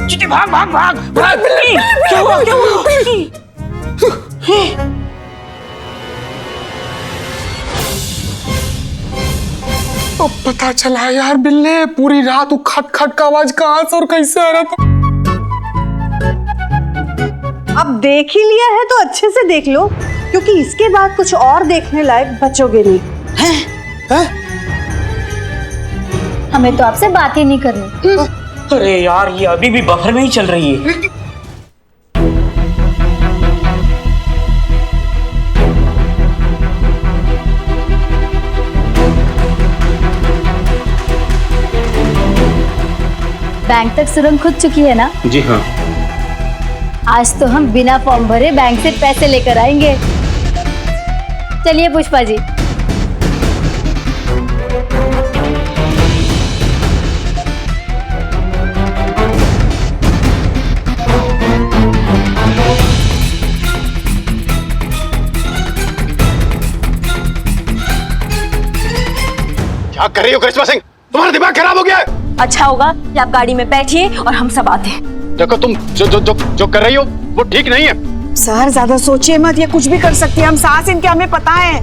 चीते भाग भाग भाग भाग। क्या हुआ क्या हुआ? तो पता चला यार बिल्ले, पूरी रात वो खट खट का आवाज कहां से और कैसे आ रहा था। अब देख ही लिया है तो अच्छे से देख लो, क्योंकि इसके बाद कुछ और देखने लायक बचोगे नहीं। हैं? हमें तो आपसे बात ही नहीं करनी। अरे यार ये अभी भी बफर में ही चल रही है। बैंक तक सुरंग खुद चुकी है ना? जी हाँ। आज तो हम बिना फॉर्म भरे बैंक से पैसे लेकर आएंगे। चलिए पुष्पा जी। क्या कर रही हो करिश्मा सिंह? तुम्हारा दिमाग खराब हो गया है। अच्छा होगा कि आप गाड़ी में बैठिए और हम सब आते हैं। देखो तुम जो कर रही हो वो ठीक नहीं है। सर ज्यादा सोचिए मत, ये कुछ भी कर सकती है। हम सास इनके, हमें पता है।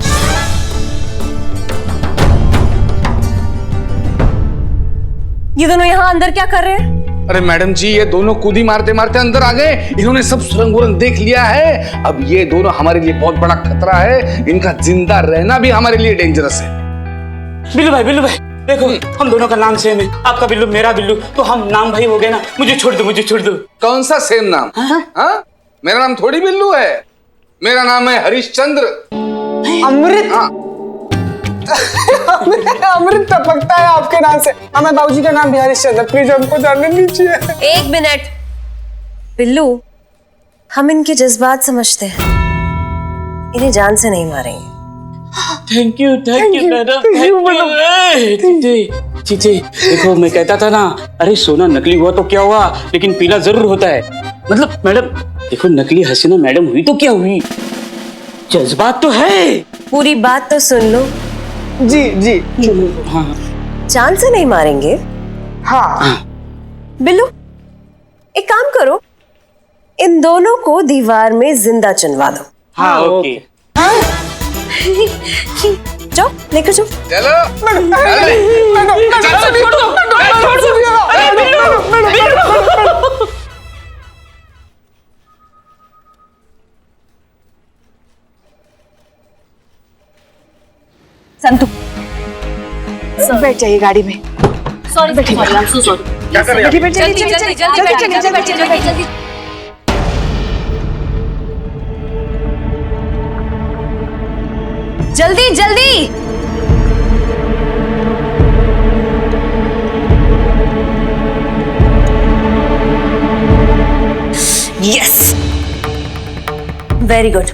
ये दोनों यहाँ अंदर क्या कर रहे हैं? अरे मैडम जी, ये दोनों कूदी मारते मारते अंदर आ गए। इन्होंने सब सुरंग वुरंग देख लिया है। अब ये दोनों हमारे लिए बहुत बड़ा खतरा है। इनका जिंदा रहना भी हमारे लिए डेंजरस है। बिल्लू भाई देखो, हम दोनों का नाम सेम है। आपका बिल्लू मेरा बिल्लू, तो हम नाम भाई हो गए ना। मुझे छोड़ दो। कौन सा सेम नाम? हाँ? मेरा नाम थोड़ी बिल्लू है, मेरा नाम है हरिश्चंद्र। अमृत। हाँ। अमृत टपकता है आपके नाम से। हमें बाबूजी का नाम भी हरिश्चंद्र, प्लीज हमको जानने दीजिए। एक मिनट बिल्लू, हम इनके जज्बात समझते हैं। इन्हें जान से नहीं मारेंगे। थैंक यू मैडम, चीते देखो, मैं कहता था ना, अरे सोना नकली हुआ तो क्या हुआ, लेकिन पीला जरूर होता है। मतलब मैडम देखो, नकली हसीना मैडम हुई तो क्या हुई, जज्बात तो है। पूरी बात तो सुन लो। जी। हाँ जान से नहीं मारेंगे। हाँ। बिल्लू एक काम करो, इन दोनों को दीवार में जिंदा चुनवा दो। हाँ ओके। जाओ लेकर जाओ। चलो। संतु बैठ जाइए गाड़ी में। Sorry I am so sorry. क्या कर रही हो? जल्दी। जल्दी। Yes, very good.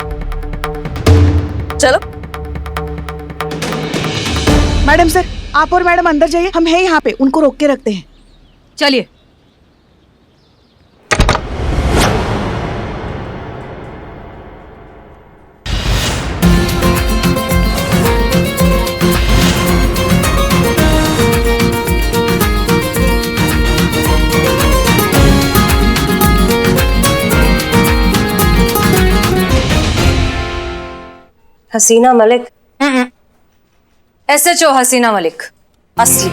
चलो मैडम सर, आप और मैडम अंदर जाइए। हम हैं यहाँ पे, उनको रोक के रखते हैं। चलिए। हसीना मलिक। SHO हसीना मलिक असली।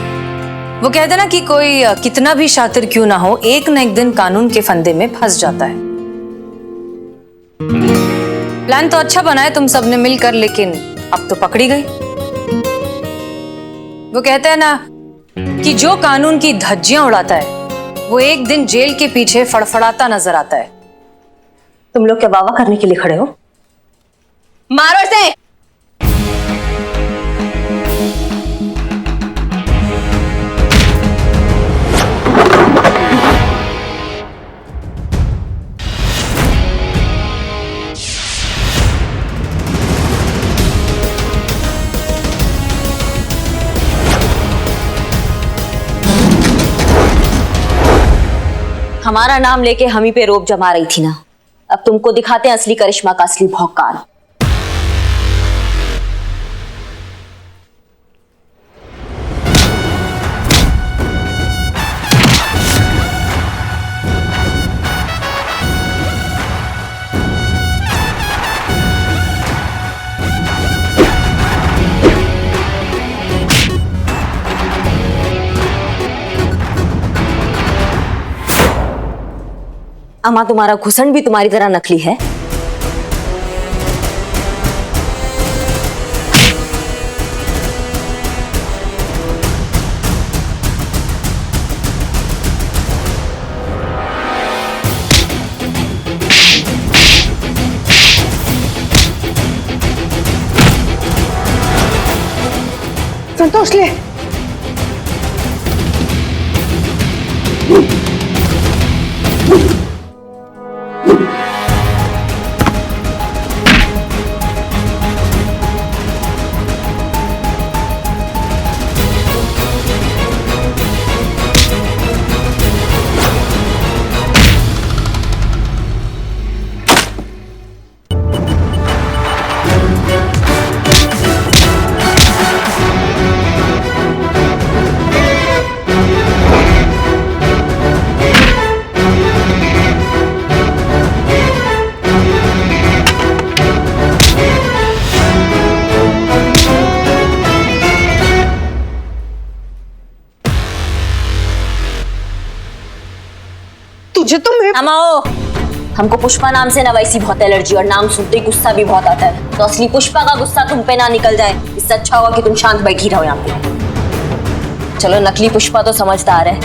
वो कहते ना कि कोई कितना भी शातिर क्यों ना हो, एक न एक दिन कानून के फंदे में फंस जाता है। प्लान तो अच्छा बनाया तुम सबने मिलकर, लेकिन अब तो पकड़ी गई। वो कहते हैं ना कि जो कानून की धज्जियां उड़ाता है वो एक दिन जेल के पीछे फड़फड़ाता नजर आता है। तुम लोग क्या वावा करने के लिए खड़े हो? मारो इसे। हमारा नाम लेके हम ही पे रोब जमा रही थी ना, अब तुमको दिखाते हैं असली करिश्मा का असली भौकाल। अम्मा तुम्हारा घुसन भी तुम्हारी तरह नकली है? संतोष ले। तुझे तो मैं अम्मा ओ, हमको पुष्पा नाम से ना वैसी बहुत एलर्जी और नाम सुनते ही गुस्सा भी बहुत आता है। तो असली पुष्पा का गुस्सा तुम पे ना निकल जाए, इससे अच्छा होगा कि तुम शांत बैठी रहो यहाँ पे। चलो नकली पुष्पा तो समझदार है।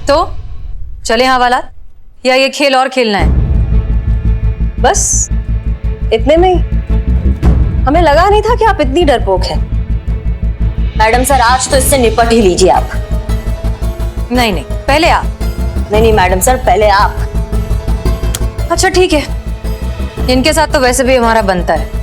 तो चले हवालात या ये खेल और खेलना है? बस इतने में ही? हमें लगा नहीं था कि आप इतनी डरपोक हैं। मैडम सर, आज तो इससे निपट ही लीजिए आप। नहीं नहीं, पहले आप। नहीं मैडम सर, पहले आप। अच्छा ठीक है, इनके साथ तो वैसे भी हमारा बनता है।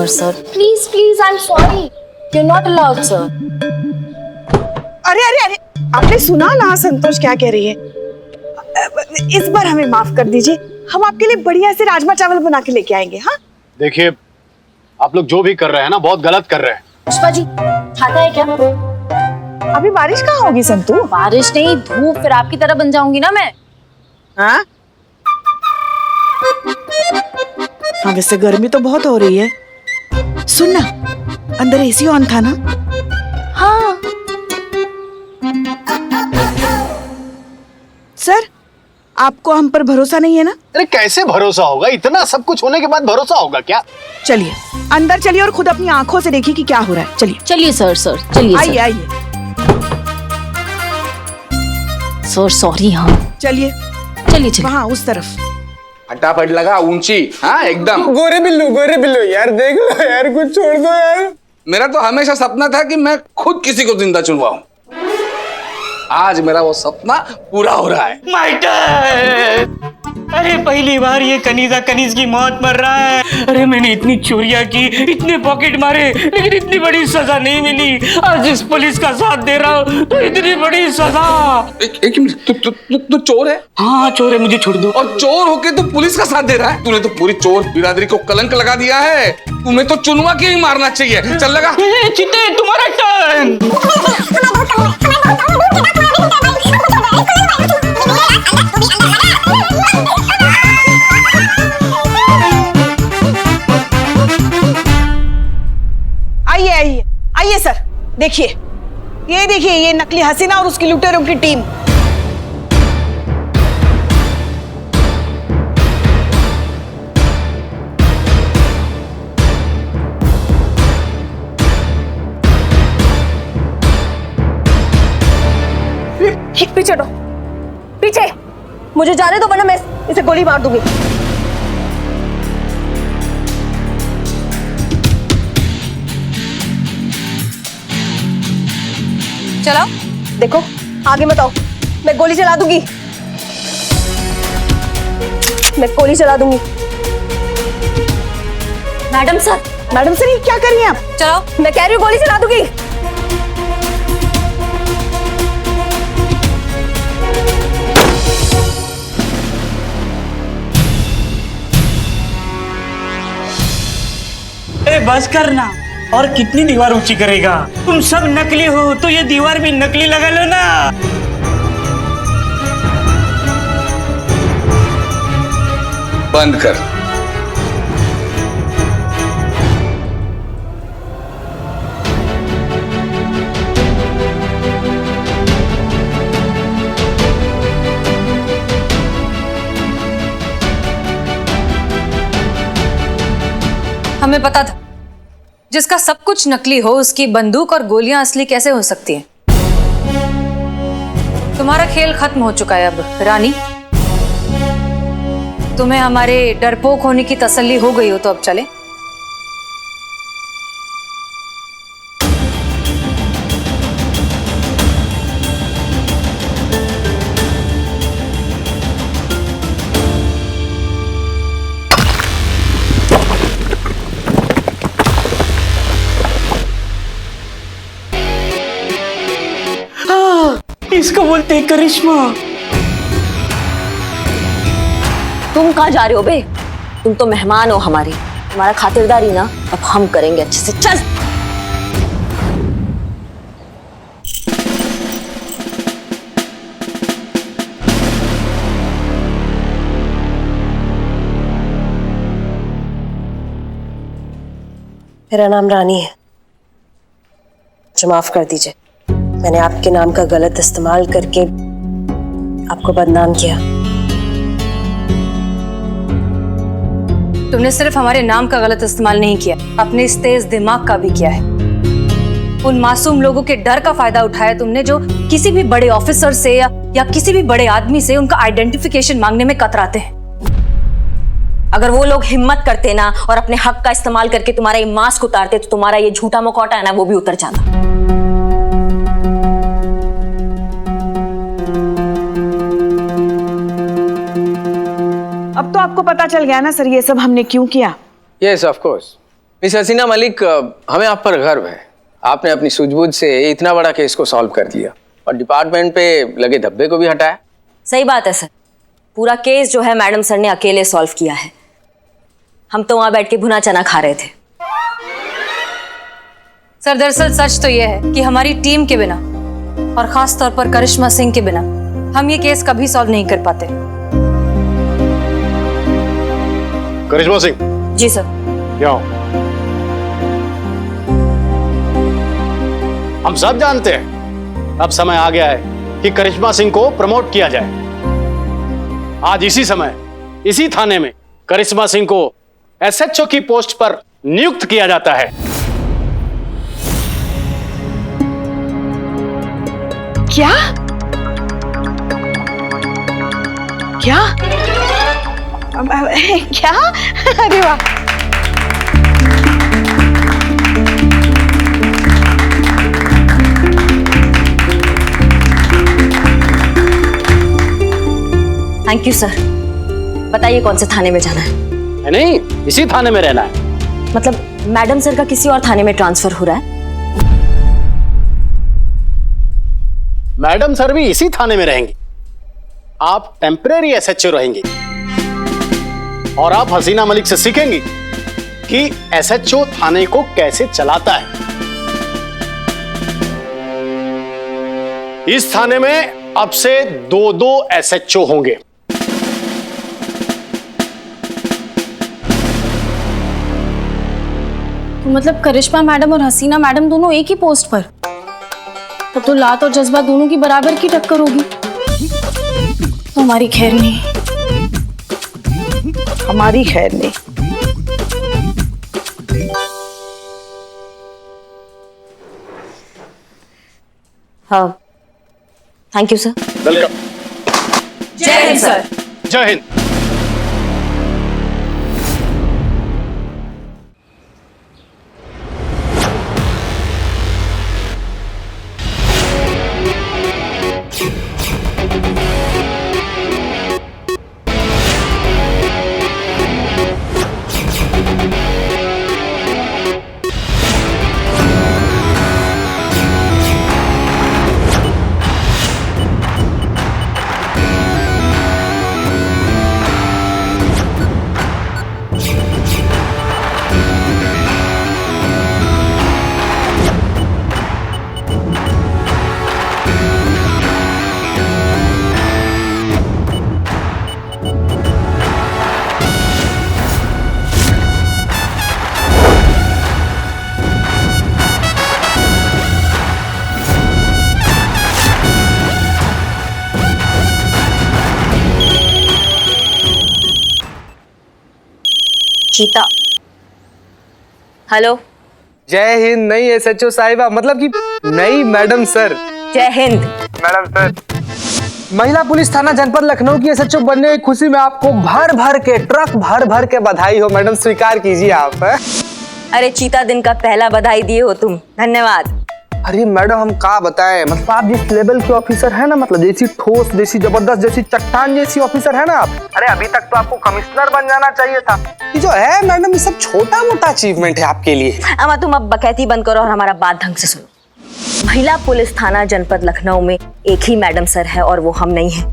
Sir, please, I'm sorry. You're not allowed, sir. अरे आपने सुना ना संतोष क्या कह रही है? इस बार हमें माफ कर दीजिए। हम आपके लिए बढ़िया से राजमा चावल बना के लेके आएंगे। हाँ देखिए, आप लोग जो भी कर रहे हैं ना, बहुत गलत कर रहे हैं। पुष्पा जी खाता है क्या? अभी बारिश कहाँ होगी संतू? बारिश नहीं, धूप, फिर आपकी तरह बन जाऊंगी ना मैं। हाँ हाँ, वैसे गर्मी तो बहुत हो रही है। सुन ना, अंदर एसी ऑन था ना? हाँ सर, आपको हम पर भरोसा नहीं है ना? अरे कैसे भरोसा होगा? इतना सब कुछ होने के बाद भरोसा होगा क्या? चलिए अंदर चलिए और खुद अपनी आंखों से देखिए कि क्या हो रहा है। चलिए चलिए सर, चलिए आइए आइए, सर। सॉरी। हाँ चलिए चलिए वहाँ उस तरफ। फटाफट लगा, ऊंची। हाँ एकदम। गोरे बिल्लू यार, देख लो यार, कुछ छोड़ दो यार। मेरा तो हमेशा सपना था कि मैं खुद किसी को जिंदा चुनवाऊं। आज मेरा वो सपना पूरा हो रहा है। माइटर, अरे पहली बार ये कनीजा कनीज की मौत मर रहा है। अरे मैंने इतनी चोरियां की, इतने पॉकेट मारे, लेकिन इतनी बड़ी सजा नहीं मिली। आज इस पुलिस का साथ दे रहा हूँ तो इतनी बड़ी सजा। एक मिनट, तू चोर है? हाँ चोर है, मुझे छोड़ दो। और चोर होके तू पुलिस का साथ दे रहा है? तूने तो पूरी चोर बिरादरी को कलंक लगा दिया है। तुम्हें तो चुनवा के ही मारना चाहिए। चल लगा। चित्ते, तुम्हारा टर्न। आइए आइए आइए सर, देखिए ये देखिए, ये नकली हसीना और उसकी लुटेरों की टीम। पीछे हटो, पीछे। मुझे जाने दो वरना मैं इसे गोली मार दूंगी। चलाओ। देखो आगे मत आओ, मैं गोली चला दूंगी। मैं गोली चला दूंगी। मैडम सर, ये क्या कर रही हैं आप? चलाओ। मैं कह रही हूँ गोली चला दूंगी। बस करना, और कितनी दीवार ऊंची करेगा? तुम सब नकली हो तो ये दीवार भी नकली लगा लो ना। बंद कर। हमें पता था जिसका सब कुछ नकली हो उसकी बंदूक और गोलियां असली कैसे हो सकती हैं। तुम्हारा खेल खत्म हो चुका है अब रानी। तुम्हें हमारे डरपोक होने की तसल्ली हो गई हो तो अब चले। इसको बोलते हैं करिश्मा। तुम कहाँ जा रहे हो बे? तुम तो मेहमान हो हमारे। तुम्हारा खातिरदारी ना अब हम करेंगे अच्छे से। चल। मेरा नाम रानी है, मुझे माफ कर दीजिए। मैंने आपके नाम का गलत इस्तेमाल करके आपको बदनाम किया। तुमने सिर्फ हमारे नाम का गलत इस्तेमाल नहीं किया, अपने इस तेज दिमाग का भी किया है। उन मासूम लोगों के डर का फायदा उठाया तुमने जो किसी भी बड़े ऑफिसर से या किसी भी बड़े आदमी से उनका आइडेंटिफिकेशन मांगने में कतराते हैं। अगर वो लोग हिम्मत करते ना और अपने हक का इस्तेमाल करके तुम्हारा ये मास्क उतारते तो तुम्हारा ये झूठा मुखौटा है ना वो भी उतर जाता। अब तो आपको पता चल गया ना सर, ये सब हमने क्यों किया? यस ऑफ कोर्स मिस हसीना मलिक, हमें आप पर गर्व है। आपने अपनी सूझबूझ से इतना बड़ा केस को सॉल्व कर दिया और डिपार्टमेंट पे लगे धब्बे को भी हटाया। सही बात है सर, पूरा केस जो है मैडम सर ने अकेले सॉल्व किया है। हम तो वहां बैठ के भुना चना खा रहे थे। सर दरअसल सच तो यह है कि हमारी टीम के बिना और खास तौर पर करिश्मा सिंह के बिना हम ये केस कभी सॉल्व नहीं कर पाते। करिश्मा सिंह, जी सर। क्या हो? हम सब जानते हैं अब समय आ गया है कि करिश्मा सिंह को प्रमोट किया जाए। आज इसी समय इसी थाने में करिश्मा सिंह को एसएचओ की पोस्ट पर नियुक्त किया जाता है। क्या क्या क्या? अरे वाह! Thank you sir. बताइए कौन से थाने में जाना है? नहीं, इसी थाने में रहना है। मतलब मैडम सर का किसी और थाने में ट्रांसफर हो रहा है? मैडम सर भी इसी थाने में रहेंगे। आप टेम्परेरी एसएचओ रहेंगे और आप हसीना मलिक से सीखेंगी कि एसएचओ थाने को कैसे चलाता है। इस थाने में अब से 2-2 एसएचओ होंगे। तो मतलब करिश्मा मैडम और हसीना मैडम दोनों एक ही पोस्ट पर? तब तो लात और जज्बा दोनों की बराबर की टक्कर होगी। तो हमारी खैर नहीं, हमारी खैर नहीं। हाँ, थैंक यू सर। वेलकम। जय हिंद सर। जय हिंद। चीता। हेलो। जय हिंद। नई एसएचओ साहिबा, मतलब कि नई मैडम सर। जय हिंद मैडम सर। महिला पुलिस थाना जनपद लखनऊ की एसएचओ बनने की खुशी में आपको भर भर के ट्रक भर भर के बधाई हो मैडम, स्वीकार कीजिए आप। अरे चीता दिन का पहला बधाई दिए हो तुम, धन्यवाद। अरे मैडम हम क्या बताएं, मतलब आप जिस लेवल के ऑफिसर है ना, मतलब जैसी ठोस, जैसी जबरदस्त, जैसी चट्टान जैसी ऑफिसर है ना आप, अरे अभी तक तो आपको कमिश्नर बन जाना चाहिए था। ये जो है मैडम, ये सब छोटा मोटा अचीवमेंट है आपके लिए। अमा तुम अब बकैती बंद करो और हमारा बात ढंग से सुनो। महिला पुलिस थाना जनपद लखनऊ में एक ही मैडम सर है और वो हम नहीं है।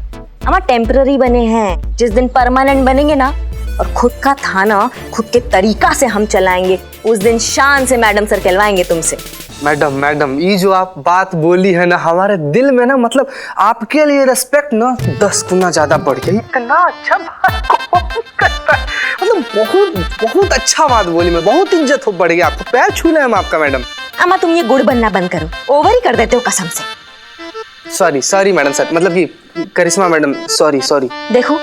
अमा टेम्पररी बने हैं, जिस दिन परमानेंट बनेंगे ना और खुद का थाना खुद के तरीका से हम चलाएंगे, उस दिन शान से मैडम सर कहलवाएंगे तुमसे। मैडम ये जो आप बात बोली है ना, हमारे दिल में ना, मतलब आपके लिए रिस्पेक्ट ना 10 गुना ज्यादा बढ़ गया। इतना अच्छा बात कौन करता है, मतलब बहुत अच्छा बात बोली, मैं बहुत इज्जत हो बढ़ गया, आपको पैर छू ले हम आपका मैडम। अमा तुम ये गुड़ बनना बंद करो, ओवर ही कर देते हो कसम से। सॉरी मैडम सर, मतलब कि करिश्मा मैडम, सॉरी। देखो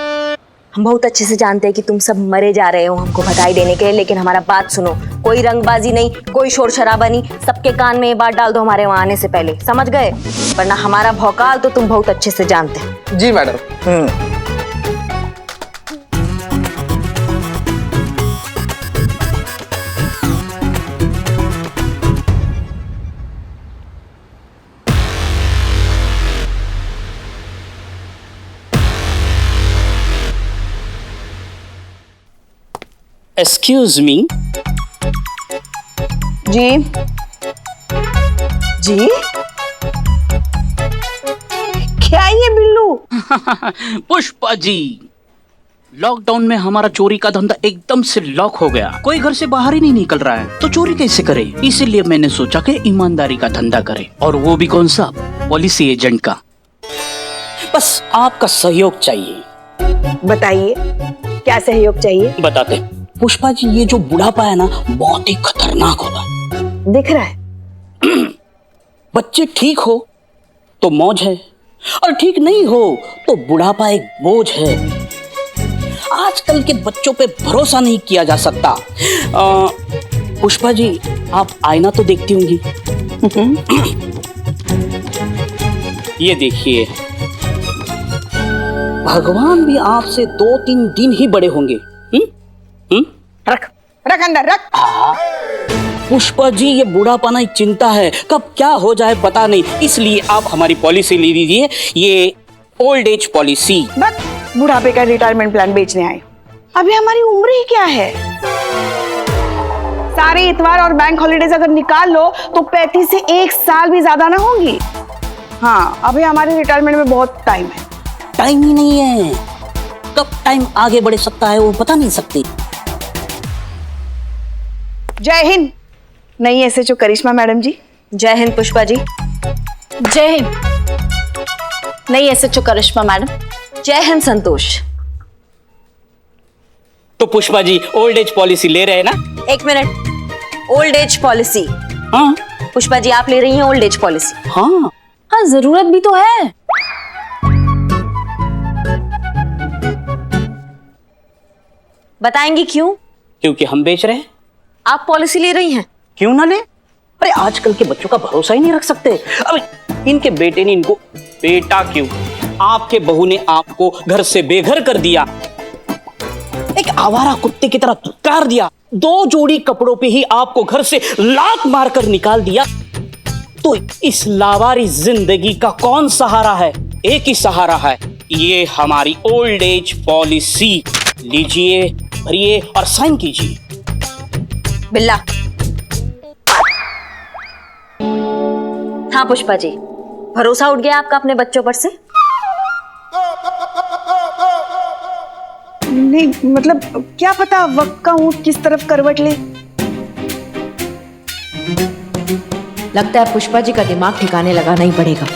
हम बहुत अच्छे से जानते हैं कि तुम सब मरे जा रहे हो हमको बधाई देने के लिए, लेकिन हमारा बात सुनो। कोई रंगबाजी नहीं, कोई शोर शराबा नहीं, सबके कान में ये बात डाल दो हमारे वहां आने से पहले, समझ गए? वरना हमारा भौकाल तो तुम बहुत अच्छे से जानते हैं। जी मैडम। Excuse me. जी जी, क्या ये बिल्लू? पुष्पा जी, लॉकडाउन में हमारा चोरी का धंधा एकदम से लॉक हो गया, कोई घर से बाहर ही नहीं निकल रहा है, तो चोरी कैसे करे? इसीलिए मैंने सोचा कि ईमानदारी का धंधा करें, और वो भी कौन सा? पॉलिसी एजेंट का। बस आपका सहयोग चाहिए। बताइए क्या सहयोग चाहिए? बताते। पुष्पा जी, ये जो बुढ़ापा है ना, बहुत ही खतरनाक होता है। दिख रहा है। बच्चे ठीक हो तो मौज है, और ठीक नहीं हो तो बुढ़ापा एक बोझ है। आजकल के बच्चों पे भरोसा नहीं किया जा सकता। पुष्पा जी, आप आईना तो देखती होंगी। ये देखिए, भगवान भी आपसे 2-3 दिन ही बड़े होंगे। रख रख अंदर रख। पुष्पा जी, ये बुढ़ापा एक चिंता है, कब क्या हो जाए पता नहीं, इसलिए आप हमारी पॉलिसी ले लीजिए, ये ओल्ड एज पॉलिसी। बस बुढ़ापे का रिटायरमेंट प्लान बेचने आए। अभी हमारी उम्र ही क्या है? सारे इतवार और बैंक हॉलिडेज अगर निकाल लो तो 35 से 1 साल भी ज्यादा ना होंगी। हाँ, अभी हमारे रिटायरमेंट में बहुत टाइम है। टाइम ही नहीं है, कब टाइम आगे बढ़ सकता है वो पता नहीं सकती। जय हिंद। नई एसएचओ करिश्मा मैडम जी। जय हिंद पुष्पा जी। जय हिंद। नई एसएचओ करिश्मा मैडम। जय हिंद संतोष। तो Pushpa ji, old age policy ले रहे हैं ना? 1 मिनट। Old age policy? हाँ पुष्पा जी, आप ले रही हैं ओल्ड एज पॉलिसी? हाँ हाँ, जरूरत भी तो है। बताएंगी क्यों? क्योंकि हम बेच रहे हैं। आप पॉलिसी ले रही हैं? क्यों ना ले? अरे आजकल के बच्चों का भरोसा ही नहीं रख सकते। अबे इनके बेटे ने इनको बेटा क्यों, आपके बहू ने आपको घर से बेघर कर दिया, एक आवारा कुत्ते की तरह धुतकार दिया, 2 जोड़ी कपड़ों पे ही आपको घर से लात मारकर निकाल दिया। तो इस लावारी जिंदगी का कौन सहारा है? एक ही सहारा है, ये हमारी ओल्ड एज पॉलिसी। लीजिए, भरिए और साइन कीजिए। बिल्ला। हाँ पुष्पा जी, भरोसा उठ गया आपका अपने बच्चों पर से? नहीं, मतलब क्या पता वक्त का ऊंट किस तरफ करवट ले। लगता है पुष्पा जी का दिमाग ठिकाने लगाना ही पड़ेगा।